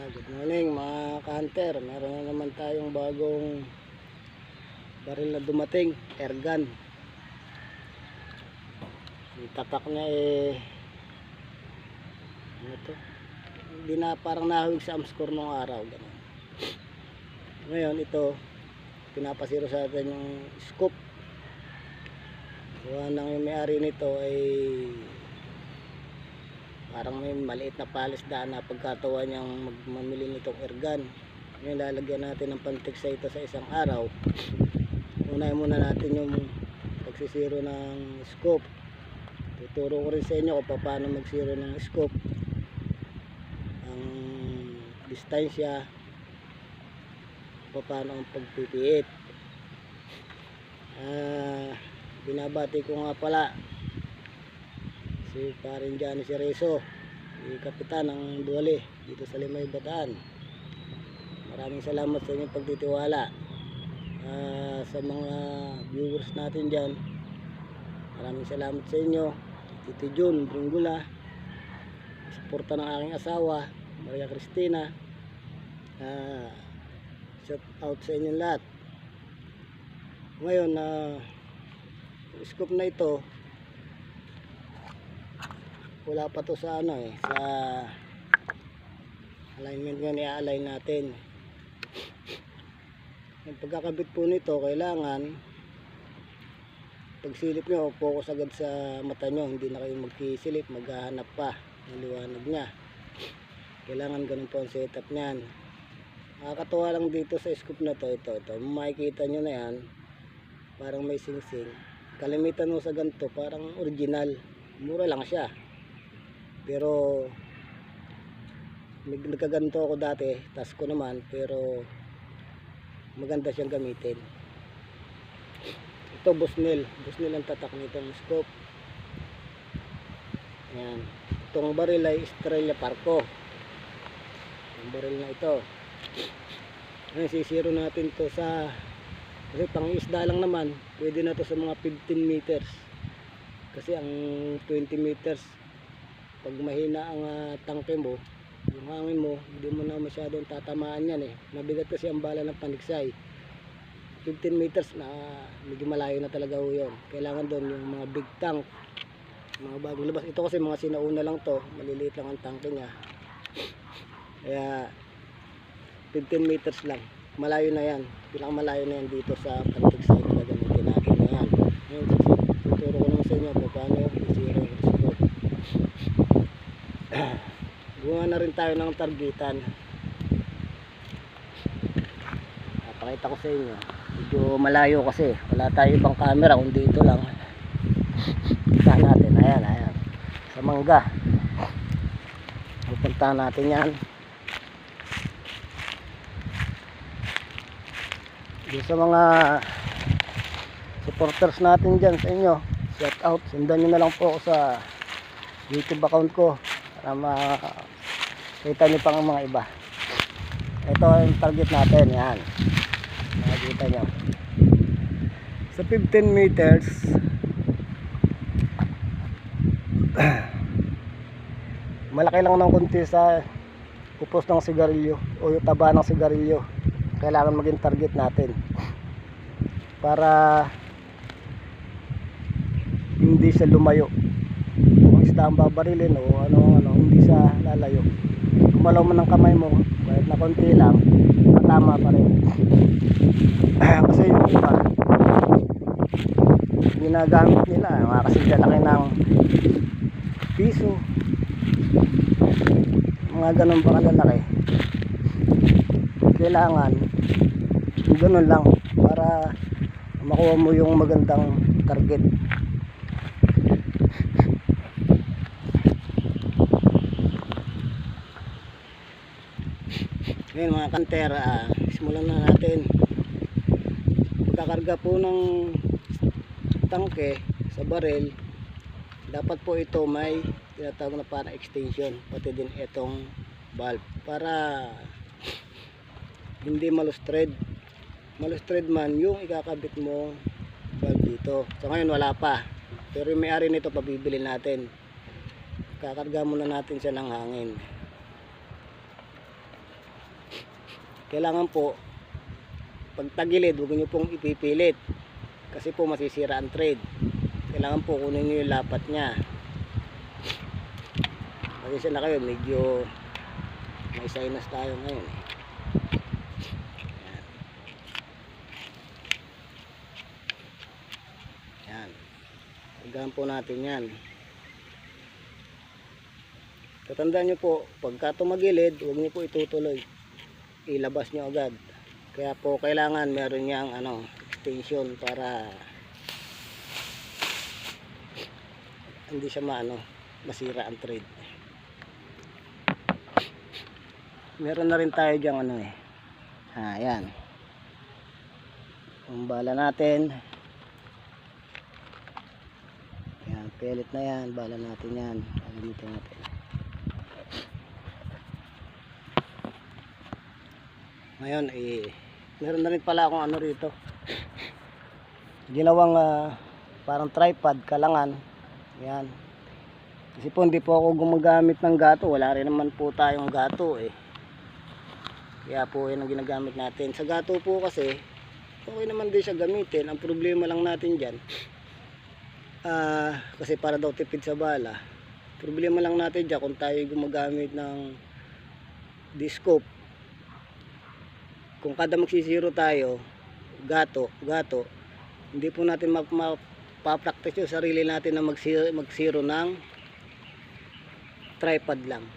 Good morning mga ka-hunter. Meron na naman tayong bagong baril na dumating, airgun. Yung tatak niya ano to? Hindi na, parang nahawig sa amscore nung araw, ganun. Ngayon ito pinapasiro sa atin yung scope. Gawa nang yung may-ari nito ay parang may maliit na palisdaan na pagkatawa niyang mamili nitong airgun. Ngayon lalagyan natin ng pantiksa ito sa isang araw. Unahin muna natin yung pagsisiro ng scope. Tuturo ko rin sa inyo kung paano magsiro ng scope, ang distansya, paano ang pagpipiit. Binabati ko nga pala si parin Johnny Cerezo, si kapitan ng Duwali dito sa Limay, Bataan. Maraming salamat sa inyong pagtitiwala. Sa mga viewers natin dyan, maraming salamat sa inyo. Tito Jun Bringula, suporta ng aking asawa Maria Cristina. Shout out sa inyong lahat. Ngayon yung scope na ito, wala pa to sa sa alignment nga i-align natin. Yung pagkakabit po nito, kailangan pagsilip nyo, focus agad sa mata nyo, hindi na kayo magkisilip, maghahanap pa ng liwanag nya. Kailangan ganun po ang setup nyan. Nakakatuwa lang dito sa scope na to, ito makikita nyo na yan, parang may sing-sing. Kalimitan mo sa ganito parang original, mura lang siya. Pero nagkaganto ako dati, task ko naman, pero maganda siyang gamitin. Ito Busnel ang tatak nitong scope. Ayan. Itong baril ay Estrella Parco. Yung baril na ito. Ngayon sisiro natin to sa, kasi pang isda lang naman, pwede na to sa mga 15 meters. Kasi ang 20 meters, pag mahina ang tangke mo, yung hangin mo, hindi mo na masyadong tatamaan yan mabigat kasi ang bala ng paniksay. 15 meters na medyo malayo na talaga ho yun. Kailangan doon yung mga big tank, mga bagong labas. Ito kasi mga sinauna lang to, maliliit lang ang tangke nya, kaya 15 meters lang, malayo na yan. Pinakamalayo na yan dito sa paniksay na gamitin natin na yan. Ngayon tuturo ko naman sa inyo kung paano isiro yung scope. Gumawa na rin tayo ng targetan. Pakita ko sa inyo, medyo malayo kasi wala tayo ibang camera kundi ito lang. Kita natin, ayan sa mangga. Pupuntahan natin yan doon sa mga supporters natin dyan sa inyo. Shout out, sundan nyo na lang po ako sa YouTube account ko para makita nyo pang mga iba. Ito yung target natin, yan, nakikita nyo sa 15 meters. Malaki lang ng konti sa upos ng sigarilyo o yung taba ng sigarilyo. Kailangan maging target natin para hindi siya lumayo. Kung isda ang babarilin o ano, hindi siya lalayo. Kumalaw mo ng kamay mo kahit na konti lang, matama pa rin. Kasi yung iba ginagamit nila mga kasi lalaki ng piso, mga ganun pa kalalaki. Kailangan ganun lang para makuha mo yung magandang target. Ngayon mga kanter, simulan na natin. Pagkakarga po ng tangke sa baril, dapat po ito may tinatawag na parang extension, pati din itong valve para hindi malustred man yung ikakabit mo valve dito. So ngayon wala pa, pero yung may-ari nito pabibili natin. Kakarga muna natin siya ng hangin. kailangan po pag tagilid huwag nyo pong ipipilit kasi po masisira ang thread. Kailangan po kunin nyo yung lapat nya. Pasensya na kayo, medyo may sinus tayo ngayon eh. Yan. Hanggang po natin yan. Tatandaan nyo po, pagka tumagilid, huwag nyo po itutuloy. Ilabas nyo agad. Kaya po kailangan meron niyang extension para hindi siya masira ang thread. Meron na rin tayo diyang yan. Ang bala natin. Yan, pellet na yan. Bala natin yan. Gagamitin natin. Ngayon meron na rin pala akong rito. Ginawang parang tripod, kalangan. Yan. Kasi po hindi po ako gumagamit ng gato. Wala rin naman po tayong gato eh. Kaya po yan ang ginagamit natin. Sa gato po kasi okay naman din siya gamitin. Ang problema lang natin dyan kasi para daw tipid sa bala. Problema lang natin dyan kung tayo gumagamit ng disc-scope. Kung kada magsisiro tayo gato, hindi po natin mapapractice yung sarili natin na magsiro ng tripod lang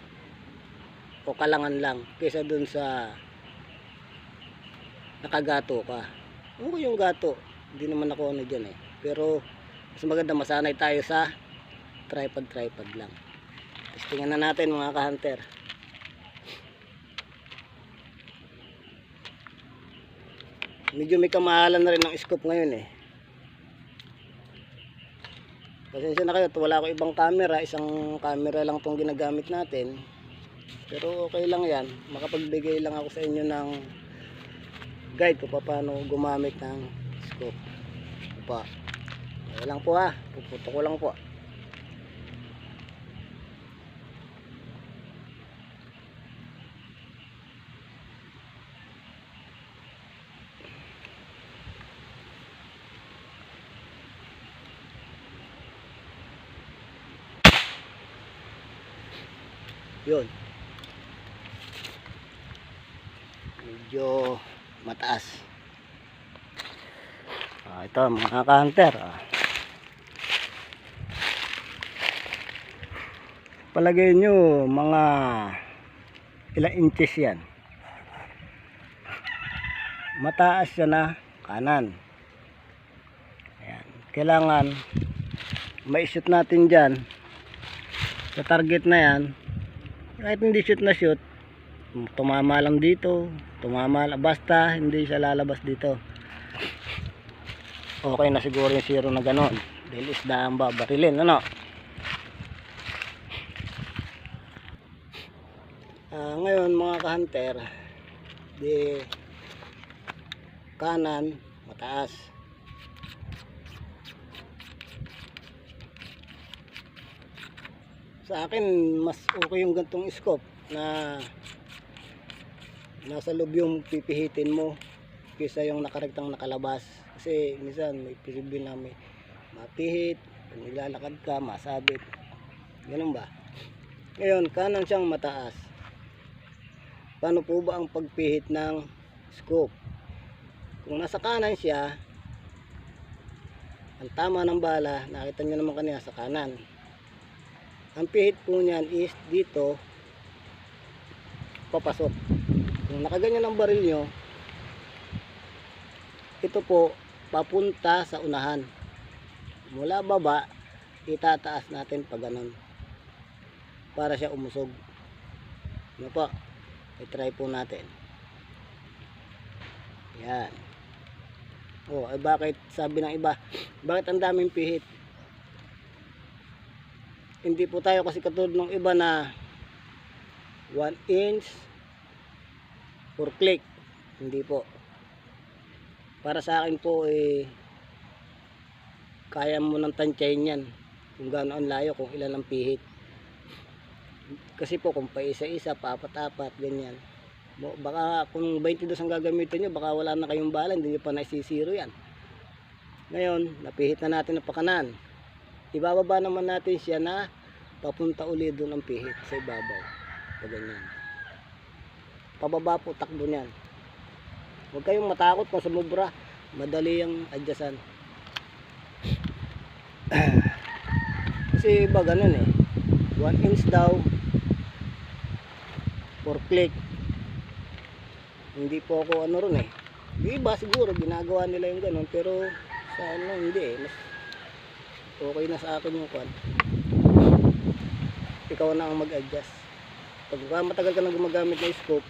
o kalangan lang kaysa dun sa nakagato ka. Okay yung gato, hindi naman ako dyan eh, pero mas maganda masanay tayo sa tripod lang. Testingan na natin mga ka-hunter. Medyo may kamahalan na rin ng scope ngayon eh. Pasensya na kayo, wala ko ibang camera, isang camera lang tong ginagamit natin. Pero okay lang yan, makapagbigay lang ako sa inyo ng guide kung paano gumamit ng scope. Pa. Okay lang po puputo ko lang po. Yun, medyo mataas. Ito mga ka-hunter, palagay nyo mga ilang inches yan. Mataas siya na kanan. Ayan. Kailangan ma-shoot natin dyan sa target na yan. Kahit hindi shoot na shoot, tumama lang dito, basta hindi siya lalabas dito. Okay na siguro yung zero na ganon, dahil isda ang babarilin, ngayon mga ka-hunter, di kanan mataas, sa akin mas okay yung gantong scope na nasa loob yung pipihitin mo kaysa yung nakarektang nakalabas. Kasi minsan may posible na may mapihit, kung nilalakad ka masabit, ganun ba? Ngayon kanan siyang mataas. Paano po ba ang pagpihit ng scope? Kung nasa kanan siya, ang tama ng bala, nakita nyo naman kanina sa kanan. Ang pihit po niyan is dito papasok. Kung nakaganyan ang baril nyo, ito po papunta sa unahan. Mula baba, itataas natin pa ganun para siya umusog. Ano po? I-try po natin. Yan. Bakit sabi ng iba, bakit ang daming pihit? Hindi po tayo kasi katulad ng iba na 1 inch per click. Hindi po. Para sa akin po kaya mo nang tansyahin yan kung gaano ang layo, kung ilan ang pihit. Kasi po kung pa isa-isa, pa apat-apat, ganyan, Baka kung 22 ang gagamitin nyo, baka wala na kayong bala, hindi nyo pa naisisiro yan. Ngayon, napihit na natin ang pakanan. Ibababa naman natin siya na papunta uli doon ang pihit sa ibabaw. O ganyan. Pababa po takbo niyan. Huwag kayong matakot kung sumubra. Madali ang adjustan. Kasi iba ganun eh. 1 inch daw 4 click. Hindi po ako ano ron eh. Yung iba siguro ginagawa nila yung ganun, pero sa ano hindi eh. Mas okay na sa akin yung kwan. Ikaw na ang mag-adjust. Pag matagal ka nang gumagamit ng scope,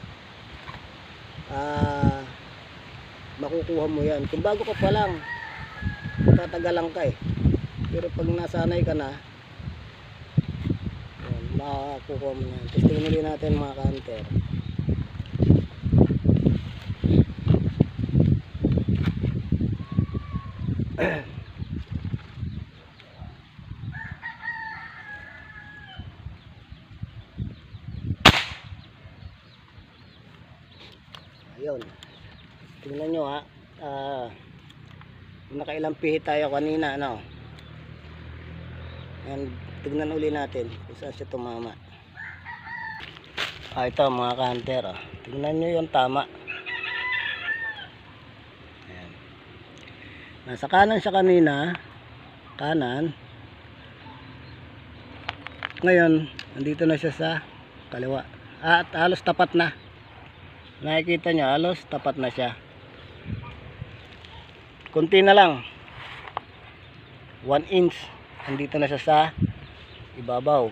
makukuha mo yan. Kung bago ka pa lang, tatagalan ka eh. Pero pag nasanay ka na, yan, makukuha mo yan. Testing nili natin mga ka-hunter. Ayun, tingnan nyo ha. Nakailang pihit tayo kanina, ano. And tignan uli natin kung saan siya tumama. Ito mga ka-hunter, tingnan nyo yung tama. Ayan. Nasa kanan siya kanina, kanan. Ngayon nandito na siya sa kaliwa, at halos tapat na. Nakikita nyo, halos tapat na siya. Kunti na lang, 1 inch nandito na siya sa ibabaw.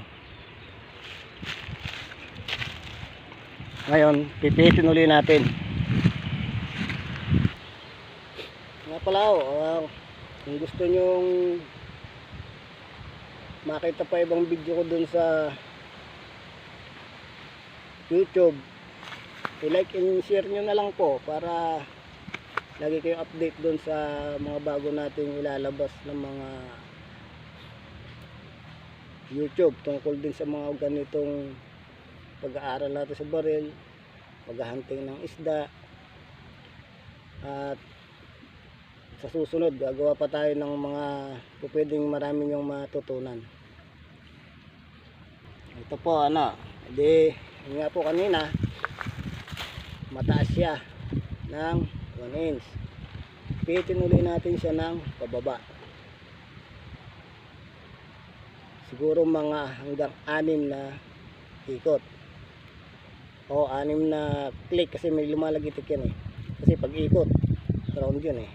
Ngayon pipihitin uli natin. Nga pala kung gusto nyong makita pa ibang video ko dun sa YouTube, i-like and share nyo na lang po para lagi kayong update dun sa mga bago nating ilalabas ng mga YouTube tungkol din sa mga ganitong pag-aaral natin sa baril, paghahunting ng isda. At sa susunod gagawa pa tayo ng mga pwedeng marami yung matutunan. Ito po hindi nga po kanina mataas siya ng 1 inch. Pihitin uli natin siya ng pababa. Siguro mga hanggang 6 na ikot o 6 na click, kasi may lumalagitik yan eh. Kasi pag ikot round yun eh,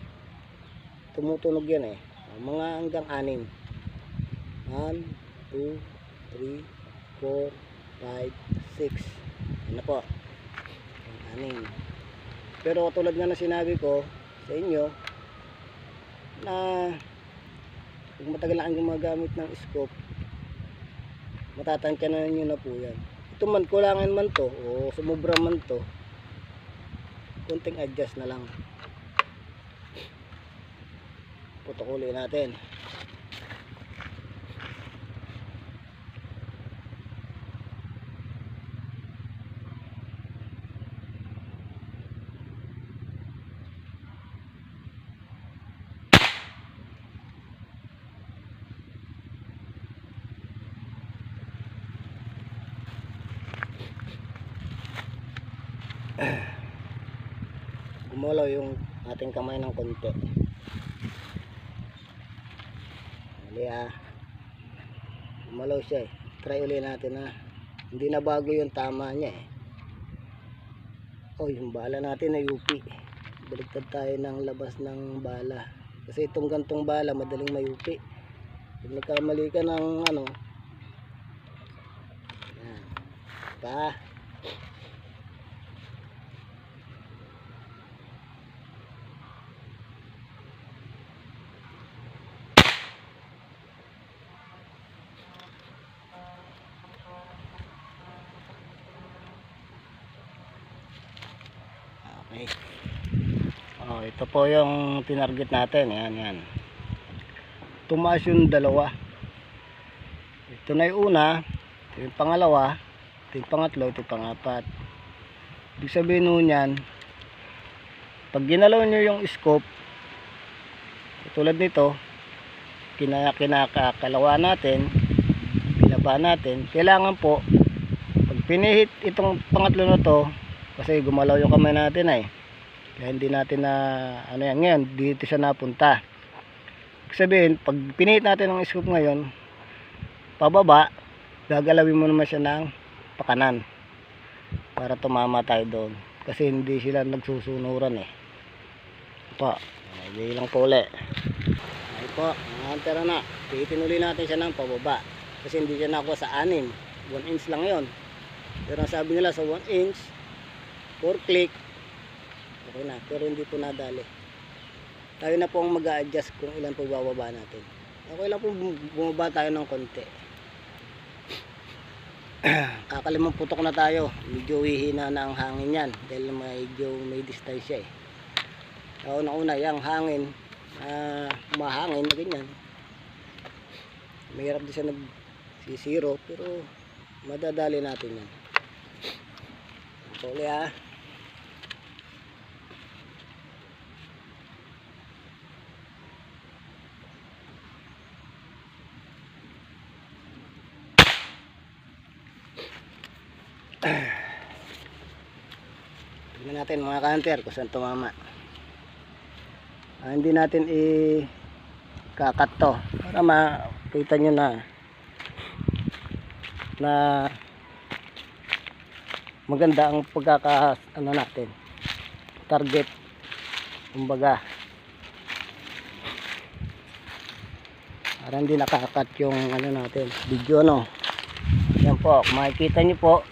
tumutunog yan eh. Mga hanggang 6. 1, 2, 3, 4, 5, 6. Ano po, 6. Pero tulad nga na sinabi ko sa inyo, na kung matagal na ang gumagamit ng scope, matatansyanan nyo na po yan. Ito man, kulangan man to o sumubra man to, kunting adjust na lang. Putok uli natin. Gumalaw yung ating kamay ng konti. Gumalaw siya eh. Try ulit natin hindi na bago yung tama niya eh. Yung bala natin na UP. Baligtad tayo ng labas ng bala. Kasi itong gantong bala madaling mayupi. Pag nagkamali ka ng yan. Okay. Ito po yung tinarget natin. Yan. Tumaas yung dalawa. Ito na yung una, ito yung pangalawa, ito yung pangatlo, ito yung pangapat. Ibig sabihin nun yan, pag ginalaw nyo yung scope, tulad nito, kinakakalawa natin, binaba natin, kailangan po, pag pinihit itong pangatlo na to, kasi gumalaw yung kamay natin ay, kaya hindi natin na, ano yan, ngayon, dito siya napunta. Ibig sabihin, pag pinihit natin ang scope ngayon, pababa, gagalawin mo naman siya ng pakanan para tumama tayo doon kasi hindi sila nagsusunuran eh. Po, ay lang po ulit. Ay po, mga hunter na, pihitin uli natin siya ng pababa kasi hindi siya nakuha sa 6, 1 inch lang yon. Pero sabi nila sa 1 inch 4 click okay na, pero hindi po nadali. Tayo na po ang mag-a-adjust kung ilan po bababa natin. Okay lang po bumaba tayo ng konti. Kakalimang putok na tayo, medyo hihina na ang hangin yan dahil medyo may distansya eh. Una yung hangin mahangin na ganyan, mahirap din siya nagsisiro pero madadali natin yan. Puli ha. Tignan natin mga ka-hunter kung saan tumama. Hindi natin i-kakat to para makita nyo na maganda ang natin target kumbaga, para hindi nakakat yung natin video yan po, makikita nyo po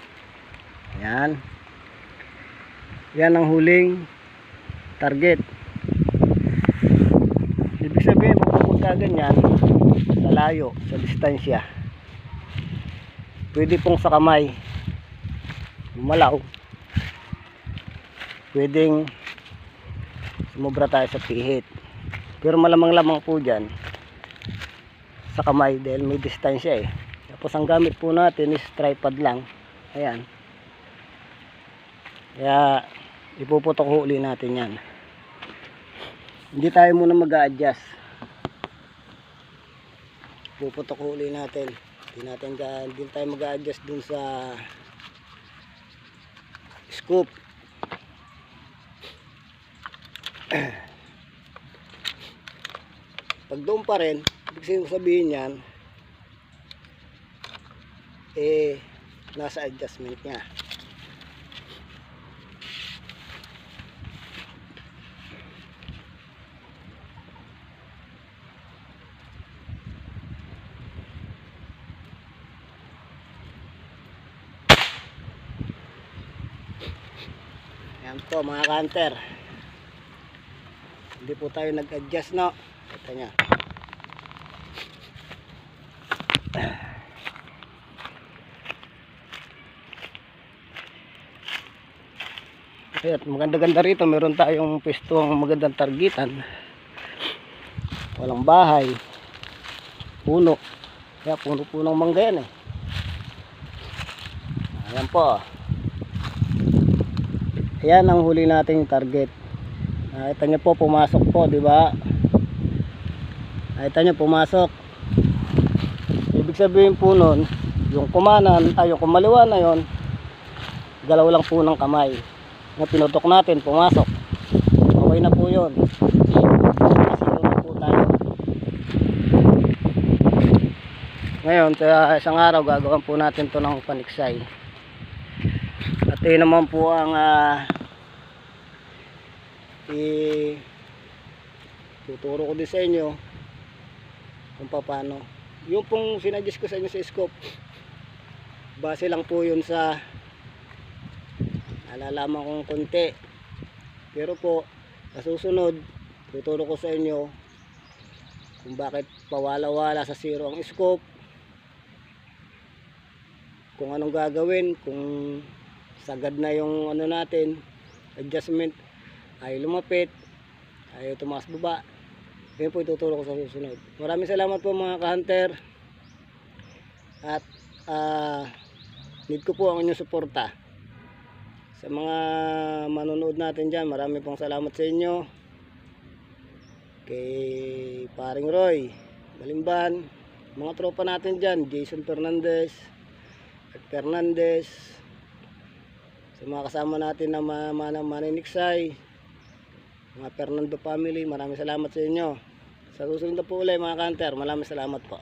yan ang huling target. Ibig sabihin pagpunta ganyan sa layo, sa distansya, pwede pong sa kamay lumalaw, pwedeng sumobra tayo sa pihit, pero malamang po dyan sa kamay dahil may distansya eh. Tapos ang gamit po natin is tripod lang, ayan, kaya ipuputok huli natin yan. Hindi tayo muna mag-a-adjust, puputok huli natin, hindi tayo mag-a-adjust dun sa scoop. Pag doon pa rin, ibig sabihin yan nasa adjustment nya. Yan po mga ka-hunter, hindi po tayo nag-adjust ito nya. At maganda-ganda rito, meron tayong pwestuang magandang targetan, walang bahay, puno, kaya puno-punong mangga yan eh. Ayan po, ayan ang huli nating target. Nakita nyo po pumasok po, di ba? Nakita nyo pumasok. Ibig sabihin po nun, yung kumanan ay yung kumaliwa na yon, galaw lang po ng kamay na pinutok natin, pumasok. Okay na po yun, nasiro na po tayo. Ngayon sa isang araw gagawin po natin to ng paniksay. At yun naman po ang tuturo ko din sa inyo kung paano. Yung pong sinadjust ko sa inyo sa scope, base lang po yun sa nalalaman kong konti, pero po sa susunod tuturo ko sa inyo kung bakit pawala-wala sa zero ang scope, kung anong gagawin kung sagad na yung natin adjustment, ay lumapit, ay tumaas baba. Yan po ituturo ko sa susunod. Maraming salamat po mga ka-hunter, at need ko po ang inyong suporta Sa mga manonood natin dyan, marami pong salamat sa inyo. Kay Paring Roy Balimban, mga tropa natin dyan, Jason Fernandez at Fernandez, sa mga kasama natin na maniniksay, mga Fernando family, maraming salamat sa inyo. Sa susunod na po ulit mga kanter, maraming salamat po.